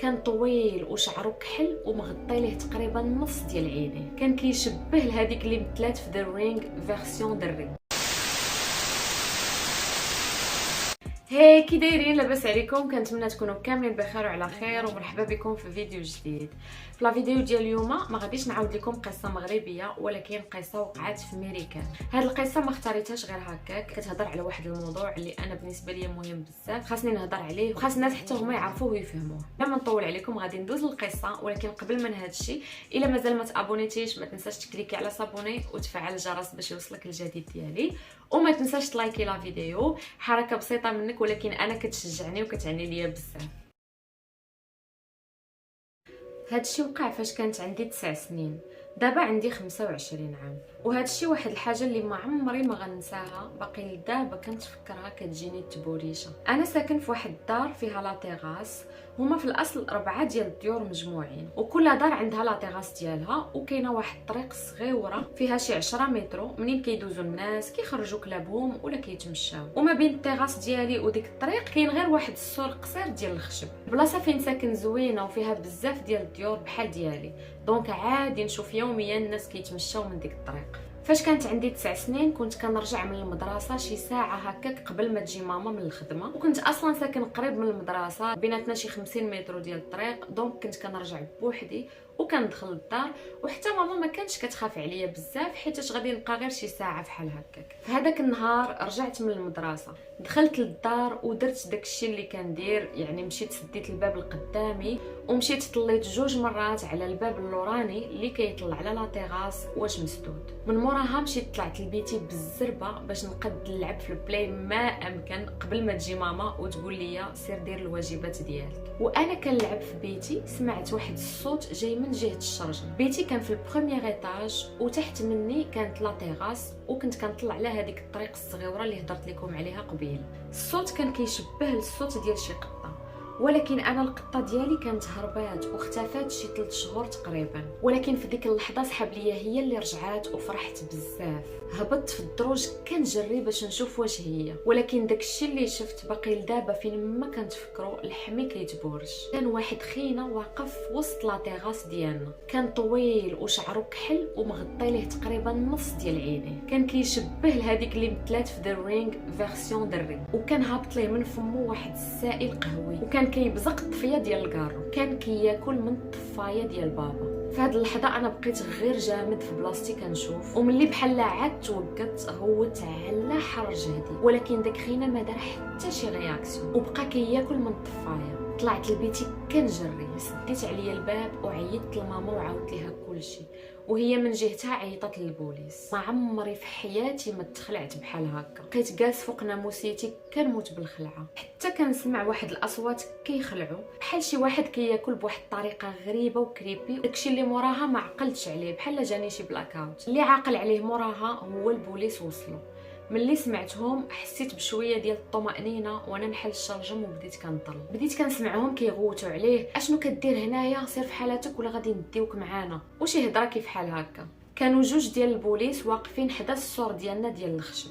كان طويل وشعره كحل ومغطي ليه تقريبا نص ديال عينيه. كان كيشبه لهذيك اللي مثلات في ذا رينغ فيرسيون دري. هاي كي دايرين؟ لاباس عليكم؟ كنتمنى تكونوا كاملين بخير وعلى خير، ومرحبا بكم في فيديو جديد. في لا فيديو ديال اليوم ما غاديش نعاود لكم قصه مغربيه، ولكن قصه وقعت في امريكا. هاد القصه ما اختاريتهاش غير هكاك، كتهضر على واحد الموضوع اللي انا بالنسبه لي مهم بزاف، خاصني نهضر عليه وخاص الناس حتى هما يعرفوه ويفهموه. بلا ما نطول عليكم غادي ندوز للقصه، ولكن قبل من هذا الشيء الا مازال ما تابونيتيش ما تنساش تكليكي على صابوني وتفعل الجرس باش يوصلك الجديد ديالي، وما تنساش تلايكي لا فيديو. حركه بسيطه منك ولكن انا كتشجعني وكتعني ليا بزاف. هادشي وقع فاش كانت عندي 9 سنين، دابا عندي 25 عام. وهادشي واحد الحاجه اللي ما عمري ما غنساها، باقي لدابا كنتفكرها كتجيني التبوريشه. انا ساكن في واحد الدار فيها لا تيغاس، هما في الاصل 4 ديال الديور مجموعين، وكل دار عندها لا تيغاس ديالها، وكاينه واحد الطريق صغيره فيها شي 10 متر منين كيدوزوا الناس كيخرجوا كلابهم ولا كيتمشاو. وما بين التيغاس ديالي وديك الطريق كاين غير واحد السور قصير ديال الخشب. البلاصه فين ساكن زوينه وفيها بزاف ديال الديور بحال ديالي، دونك عادي نشوف يوميا الناس كيتمشاو من ديك الطريق. فاش كانت عندي 9 سنين كنت كنرجع من المدرسه شي ساعه هكاك قبل ما تجي ماما من الخدمه، وكنت اصلا ساكن قريب من المدرسه، بيناتنا شي 50 متر ديال الطريق، دونك كنت كنرجع بوحدي وكندخل للدار، وحتى ماما ما كانتش كتخاف عليا بزاف حيتاش غادي نبقى غير شي ساعه بحال هكاك. في هذاك النهار رجعت من المدرسه، دخلت للدار ودرت داكشي اللي كندير، يعني مشيت سديت الباب القدامي ومشيت طليت 2 مرات على الباب اللوراني اللي كيطلع على لا تيغاس واش مسدود. من موراها مشيت طلعت لبيتي بالزربه باش نقد نلعب في البلاي ما امكن قبل ما تجي ماما وتقول لي سير دير الواجبات ديالك. وانا كنلعب في بيتي سمعت واحد الصوت جاي من جهه الشرجم. بيتي كان في البروميير ايطاج وتحت مني كانت لا تيغاس، وكنت كنطلع على هذيك الطريق الصغيره اللي هضرت لكم عليها قبيل. الصوت كان كيشبه للصوت ديال شي قطه، ولكن انا القطه ديالي كانت هربات واختفات شي 3 شهور تقريبا. ولكن في ديك اللحظه سحاب ليا هي اللي رجعات وفرحت بزاف. هبطت في الدروج كنجري باش نشوف واش هي، ولكن داكشي اللي شفت باقي لدابا فين ما كنتفكرو الحمي كيتبورج. كان واحد خينا واقف وسط لا تيغاس ديالنا، كان طويل وشعره كحل ومغطي ليه تقريبا نص ديال عينيه. كان كيشبه لهذيك اللي مثلات في ذا رينغ فيرسيون دري، وكان هابط ليه من فمه واحد السائل قهوي، وكان كيبزق الطفيه ديال الكارو، كان كياكل من الطفايه ديال بابا. في هذه اللحظه انا بقيت غير جامد في بلاصتي كنشوف، وملي بحال عاد توقفت غوت على حر جهدي، ولكن داك خينا ما دار حتى شي رياكسيون وبقى كياكل من الطفايه. طلعت لبيتي كنجري، سديت عليا الباب وعيطت لماما وعاودت ليها كلشي، وهي من جهتها عيطت للبوليس. ما عمري في حياتي ما تخلعت بحال هكا، بقيت جالس فوق ناموسيتي كنموت بالخلعه، حتى كنسمع واحد الاصوات كيخلعوا بحال شي واحد كياكل بواحد الطريقه غريبه وكريبي. داكشي اللي موراها ما عقلتش عليه، بحال جاني شي بلاكاوت. اللي عاقل عليه موراها هو البوليس وصلوا. ملي سمعتهم حسيت بشويه ديال الطمانينه وانا نحل الشرجم وبديت كنطل. بديت كنسمعهم كيغوتوا عليه، اشنو كدير هنايا؟ سير في حالتك ولا غادي نديوك معانا، وشي هضره كيف حال هكا. كانوا 2 ديال البوليس واقفين حدا السور ديالنا ديال الخشب،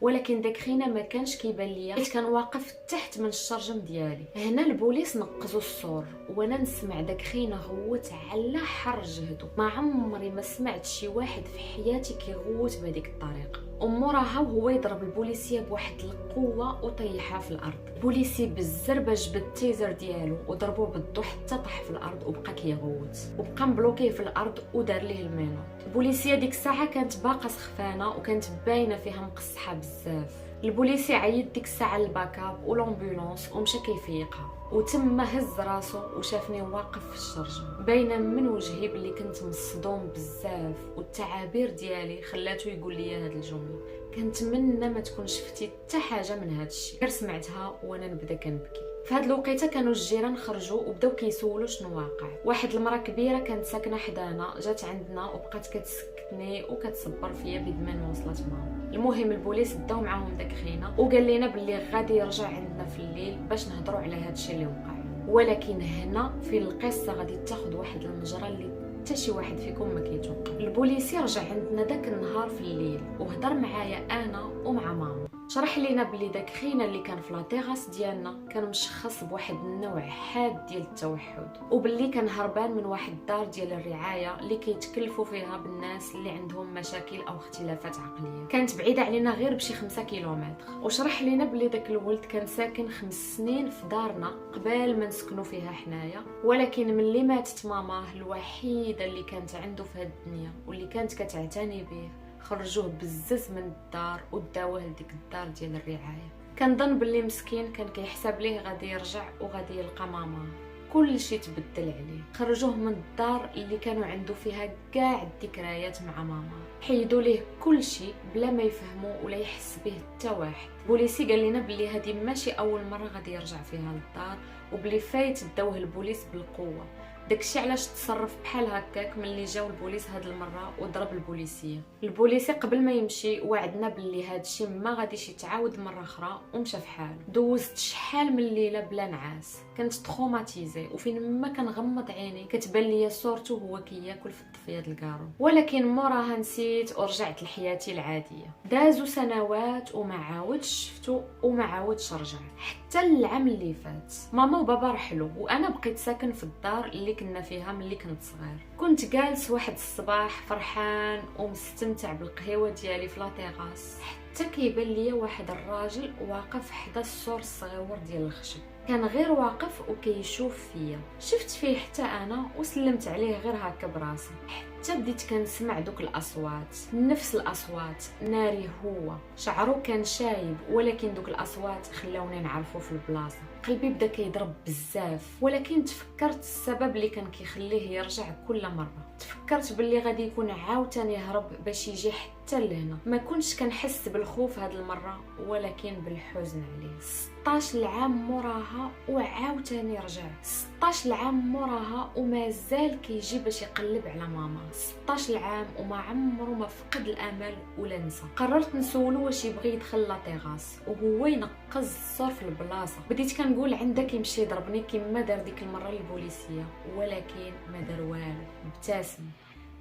ولكن داك خينا ما كانش كيبان ليا حيت كان واقف تحت من الشرجم ديالي. هنا البوليس نقزوا السور وانا نسمع داك خينا غوت على حر جهدو. ما عمري ما سمعت شي واحد في حياتي كيغوت بهذيك الطريقه. وموراها وهو يضرب البوليسيه بواحد القوه وطيحها في الارض. البوليسي بالزربه جبد التيزر ديالو وضربوه بالضو حتى طاح في الارض وبقى كيغوت وبقى مبلوكيه في الارض ودار ليه المينو. البوليسيه ديك الساعه كانت باقا سخفانه وكانت باينه فيها مقصحه بزاف. البوليسي عيط ديك الساعه للباكاب ولومبولونس ومشى كيفيقها، وتم هز راسو وشافني واقف في الشرجم. باينه من وجهي بلي كنت مصدوم بزاف، والتعابير ديالي خلاتو يقول لي هاد الجمله. كنتمنى ما تكون شفتي حتى حاجه من هاد الشيء، غير سمعتها وانا نبدا كنبكي. في هاد الوقيته كانوا الجيران خرجوا وبداو كيسولوا شنو واقع. واحد المراه كبيره كانت ساكنه حدانا جات عندنا وبقات كتسكتني وكتصبر فيا بيدمان وصلت ماما. المهم البوليس داو معاهم داك خينا وقال لنا بلي غادي يرجع عندنا في الليل باش نهضروا على هاد الشيء اللي وقع. ولكن هنا في القصه غادي تاخذ واحد المجرى اللي حتى شي واحد فيكم ما كيتوقع. البوليسي رجع عندنا داك النهار في الليل وهضر معايا انا ومع ماما. شرح لينا بلي داك خينا اللي كان في لاطيغاس ديالنا كان مشخص بواحد النوع حاد ديال التوحد، وباللي كان هربان من واحد الدار ديال الرعايه اللي كيتكلفوا فيها بالناس اللي عندهم مشاكل او اختلافات عقليه، كانت بعيده علينا غير بشي 5 كيلومتر. وشرح لينا بلي داك الولد كان ساكن 5 سنين في دارنا قبل ما نسكنوا فيها حنايا، ولكن ملي ماتت ماماه الوحيده اللي كانت عنده في هاد الدنيا واللي كانت كتعتني به، خرجوه بزز من الدار وداوه لديك الدار ديال الرعايه. كنظن باللي مسكين كان كيحسب ليه غادي يرجع وغادي يلقى ماما. كل شيء تبدل عليه، خرجوه من الدار اللي كانوا عنده فيها كاع الذكريات مع ماما، حيدوا ليه كل شيء بلا ما يفهموا ولا يحس به حتى واحد. بوليسي قال لنا بلي هذه ماشي اول مره غادي يرجع فيها للدار، وبلي فايت داوه البوليس بالقوه. داكشي علاش تصرف بحال هكاك ملي جاو البوليس هاد المره وضرب البوليسيه. البوليسي قبل ما يمشي وعدنا باللي هادشي ما غاديش يتعاود مره اخرى، ومشى فحال. دوزت شحال من ليله بلا نعاس، كنت تروماتيزي، وفين ما كنغمض عيني كتبان ليا صورته وهو كياكل في الطفيه ديال الكارو. ولكن موراها نسيت ورجعت لحياتي العاديه. دازو سنوات وما عاودش شفتو وما عاودش رجع حتى العام اللي فات. ماما وبابا رحلوا وانا بقيت ساكن في الدار اللي كنا فيها ملي كنت صغير. كنت جالس واحد الصباح فرحان ومستمتع بالقهوه ديالي في لاطيغاس، حتى كيبان ليا واحد الراجل واقف حدا السور الصغيور ديال الخشب. كان غير واقف وكيشوف فيا. شفت فيه حتى انا وسلمت عليه غير هكا براسي، حتى بديت كنسمع دوك الاصوات، نفس الاصوات، ناري هو. شعرو كان شايب، ولكن دوك الاصوات خلاوني نعرفو في البلاصه. قلبي بدا كيضرب بزاف، ولكن تفكرت السبب اللي كان كيخليه يرجع كل مره. تفكرت باللي غادي يكون عاوتاني يهرب باش يجي حتى لهنا. ما كنتش كنحس بالخوف هاد المره، ولكن بالحزن عليه. 16 عام موراها وعاوتاني رجع. 16 عام موراها ومازال كيجي باش يقلب على ماما. 16 عام وما عمره ما فقد الامل ولا نسى. قررت نسولو واش يبغي يدخل لاطيغاس وهو ينقز الصور في البلاصه. بديت كنقول عندك يمشي يضربني كما دار ديك المره البوليسيه، ولكن ما دار والو. ابتسم،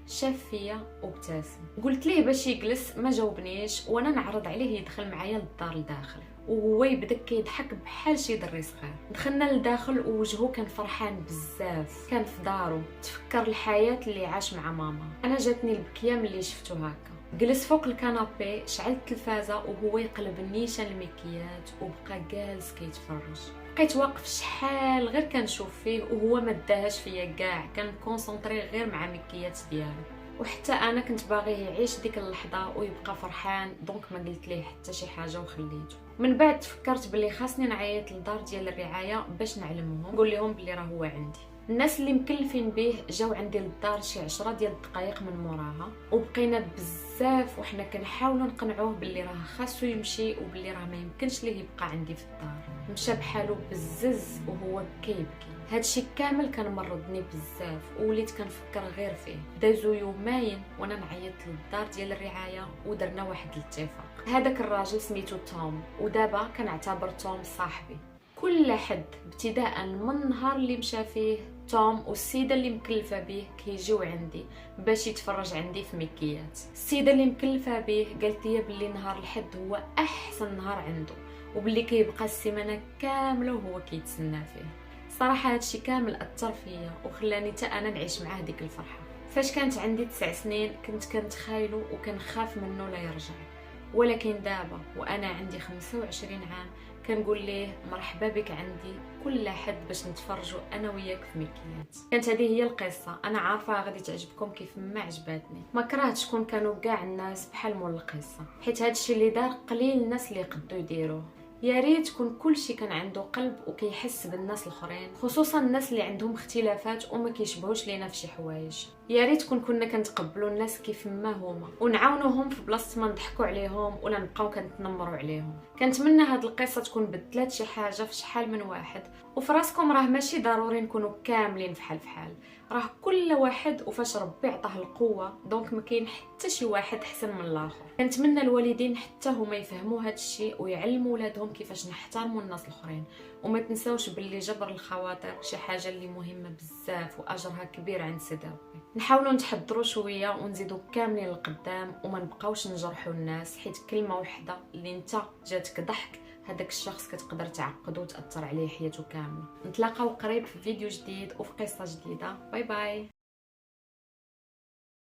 شاف فيا وابتسم. قلت ليه باش يجلس، ما جاوبنيش، وانا نعرض عليه يدخل معايا للدار لداخل، وهو يبدا كيضحك بحال شي دري صغير. دخلنا لداخل ووجهه كان فرحان بزاف. كان في دارو، تفكر الحياه اللي عاش مع ماما. انا جاتني البكيه ملي شفتو هكا. جلس فوق الكنابي، شعل التلفازه وهو يقلب النيشان المكيات وبقى جالس كيتفرج. بقيت واقف شحال غير كنشوف فيه وهو ما داهاش فيا كاع، كان كونسونطري غير مع مكيات ديالو. وحتى انا كنت باغيه يعيش ديك اللحظه ويبقى فرحان، دونك ما قلت ليه حتى شي حاجه وخليته. من بعد تفكرت بلي خاصني نعيط للدار ديال الرعايه باش نعلمهم، نقول لهم بلي راه هو عندي. الناس اللي مكلفين به جاو عندي للدار شي 10 ديال الدقائق من موراها، وبقينا بزاف وحنا كنحاولوا نقنعوه باللي راه خاصو يمشي وباللي راه ما يمكنش ليه يبقى عندي في الدار. مشى بحالو بزز وهو كيبكي. هادشي كامل كان مرضني بزاف ووليت كنفكر غير فيه. دازو يومين وانا نعيط للدار ديال الرعايه ودرنا واحد الاتفاق. هذاك الراجل سميتو توم، ودابا كنعتبر توم صاحبي. كل حد ابتداء من النهار اللي مشى فيه توم والسيده اللي مكلفه به كيجيو عندي باش يتفرج عندي في مكيات. السيده اللي مكلفه به قالت لي بلي نهار الحد هو احسن نهار عنده، وبلي كيبقى السيمانه كامله وهو كيتسنى فيه. صراحه هادشي كامل اثر فيا وخلاني حتى انا نعيش معاه ديك الفرحه. فاش كانت عندي 9 سنين كنت كنتخايلو وكنخاف منه لا يرجع، ولكن دابا وانا عندي 25 عام كنقول ليه مرحبا بك عندي كل حد باش نتفرجوا انا وياك في مكيات. كانت هذه هي القصه. انا عارفه غادي تعجبكم كيف ما عجباتني. ما كرهتش تكون كانوا كاع الناس بحال مول القصه، حيت هادشي اللي دار قليل الناس اللي يقدروا يديروه. يا ريت كون كلشي كان عنده قلب وكيحس بالناس الاخرين، خصوصا الناس اللي عندهم اختلافات وما كيشبهوش لينا في شي حوايج. يا ريت كنا كنتقبلوا الناس كيف ما هما ونعاونوهم في بلاصه ما نضحكوا عليهم ولا نبقاو كنتنمروا عليهم. كنتمنى هاد القصه تكون بدلات شي حاجه في شحال من واحد، وفي راسكم راه ماشي ضروري نكونوا كاملين فحال راه كل واحد وفاش ربي عطاه القوه، دونك ما كاين حتى شي واحد احسن من الاخر. كنتمنى الوالدين حتى هما يفهموا هاد الشيء ويعلموا ولادهم نعلمكم كيفاش نحترموا الناس الاخرين. وما تنساوش باللي جبر الخواطر شي حاجه اللي مهمه بزاف واجرها كبير عند سيدي ربي. نحاولوا نتحضروا شويه ونزيدوا كاملين للقدام وما نبقاوش نجرحوا الناس، حيت كلمه واحده اللي انت جاتك ضحك هذاك الشخص كتقدر تعقدو وتاثر عليه حياته كامله. نتلاقاو قريب في فيديو جديد وفي قصه جديده. باي باي.